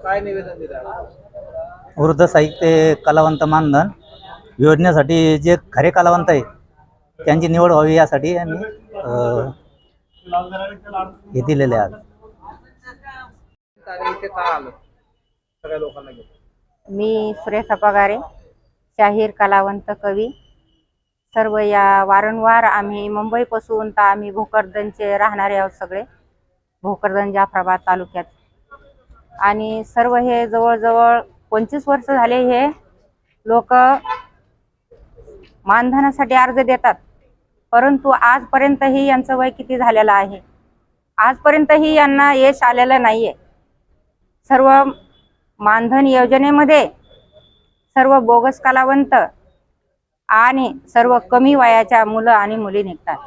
काय निवेदन दिलं? वृद्ध साहित्य कलावंत मानधन योजनेसाठी जे खरे कलावंत आहे त्यांची निवड व्हावी यासाठी आम्ही हे दिलेले आहेत. आणि इथे का आलं सगळ्या लोकांना घेऊन? मी सुरेखा पगारे, शाहीर कलावंत कवी. सर्व या वारंवार आम्ही मुंबईपासून तर आम्ही भोकरदनचे राहणारे आहोत सगळे, भोकरदन जाफराबाद तालुक्यात. आणि सर्व हे जवळजवळ 25 वर्ष झाले हे लोक मानधनासाठी अर्ज देतात, परंतु आजपर्यंतही यांचं वय किती झालेलं आहे, आजपर्यंतही यांना यश आलेलं नाही आहे. सर्व मानधन योजनेमध्ये सर्व बोगस कलावंत आणि सर्व कमी वयाच्या मुलं आणि मुली निघतात.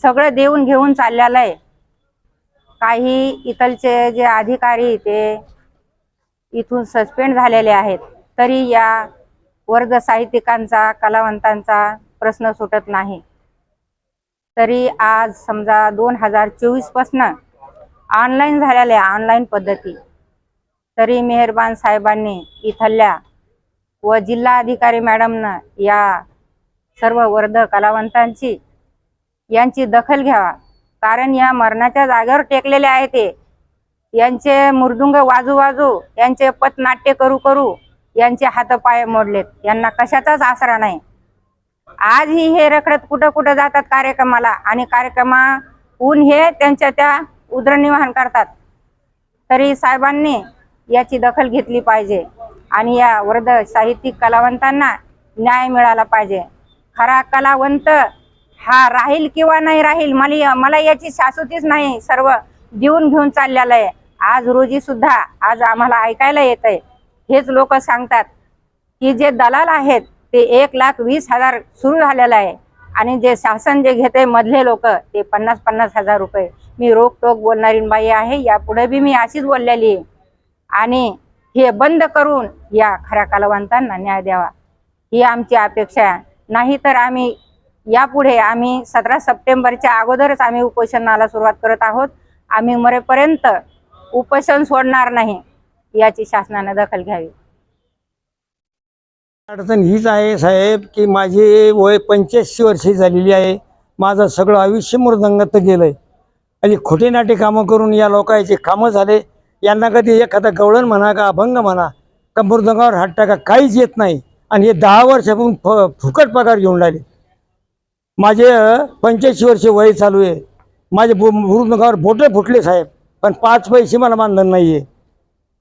सगळं देऊन घेऊन चाललेलं आहे. काही इथलचे जे अधिकारी ते इथून सस्पेंड झालेले आहेत, तरी या वर्ग साहित्यिकांचा कलावंतांचा प्रश्न सुटत नाही. तरी आज समजा 2024 पासून ऑनलाईन झालेल्या ऑनलाईन पद्धती, तरी मेहरबान साहेबांनी इथल्या व जिल्हा अधिकारी मॅडमनं या सर्व वर्ग कलावंतांची यांची दखल घ्यावा. कारण या मरणाच्या जागेवर टेकलेले आहे ते. यांचे मृदुंग वाजू वाजू, यांचे पथनाट्य करू करू यांचे हातपाय मोडलेत. यांना कशाचाच आसरा नाही. आजही हे रखडत कुठं कुठं जातात कार्यक्रमाला, आणि कार्यक्रमाहून हे त्यांच्या त्या उदरनिर्वाह करतात. तरी साहेबांनी याची दखल घेतली पाहिजे आणि या वर्ग साहित्यिक कलावंतांना न्याय मिळाला पाहिजे. खरा कलावंत हा राहील किंवा नाही राहील, मला याची शाश्वतीच नाही. सर्व देऊन घेऊन चाललेलं आहे. आज रोजी सुद्धा आज आम्हाला ऐकायला येत आहे, हेच लोक सांगतात की जे दलाल आहेत ते 1,20,000 सुरू झालेलं आहे, आणि जे शासन जे घेते मधले लोक ते 50-50 हजार रुपये. मी रोकटोक बोलणारी बाई आहे, यापुढे बी मी अशीच बोललेली आहे. आणि हे बंद करून या खऱ्या कलावंतांना न्याय द्यावा ही आमची अपेक्षा आहे. नाही तर आम्ही यापुढे 17 सप्टेंबरच्या अगोदरच आम्ही उपोषणाला सुरुवात करत आहोत. आम्ही मरेपर्यंत उपोषण सोडणार नाही. याची शासनाने दखल घ्यावी. अडचण हीच आहे साहेब की माझी वय 85 वर्षे झालेली आहे. माझं सगळं आयुष्य मृदंगात गेलंय आणि खोटे नाटे कामं करून या लोकांचे कामं झाले. यांना कधी एखादा गवळण म्हणा का अभंग म्हणा का मृदंगावर हात टाका काहीच येत नाही. आणि हे 10 वर्षापासून फुकट पगार घेऊन राहिले. माझे 85 वर्षे वय चालू आहे. माझे मृदंगावर बोटे फुटले साहेब, पण 5 पैसे मला मानधन नाही आहे.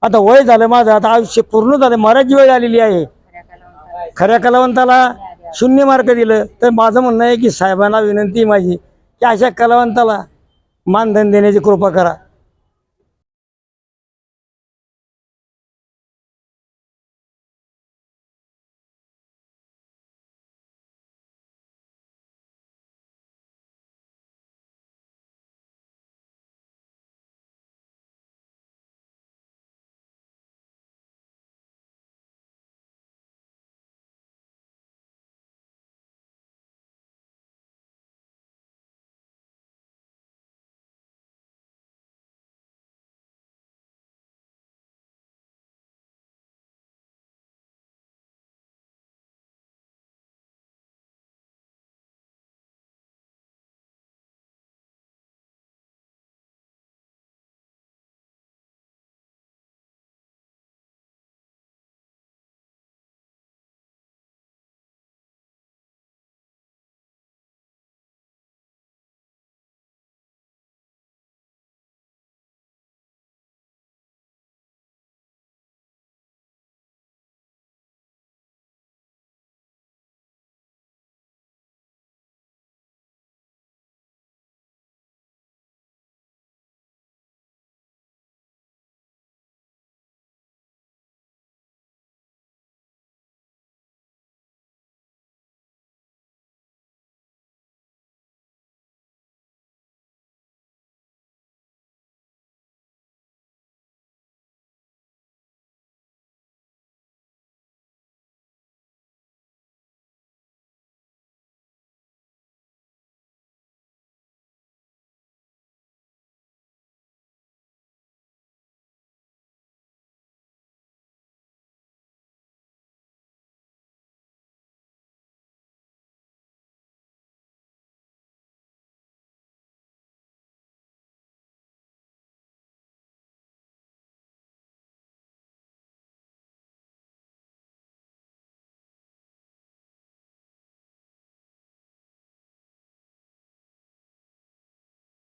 आता वय झालं माझं, आता आयुष्य पूर्ण झालं, मराठी वेळ आलेली आहे. खऱ्या कलावंताला 0 मार्क दिलं तर माझं म्हणणं आहे की साहेबांना विनंती माझी की अशा कलावंताला मानधन देण्याची कृपा करा.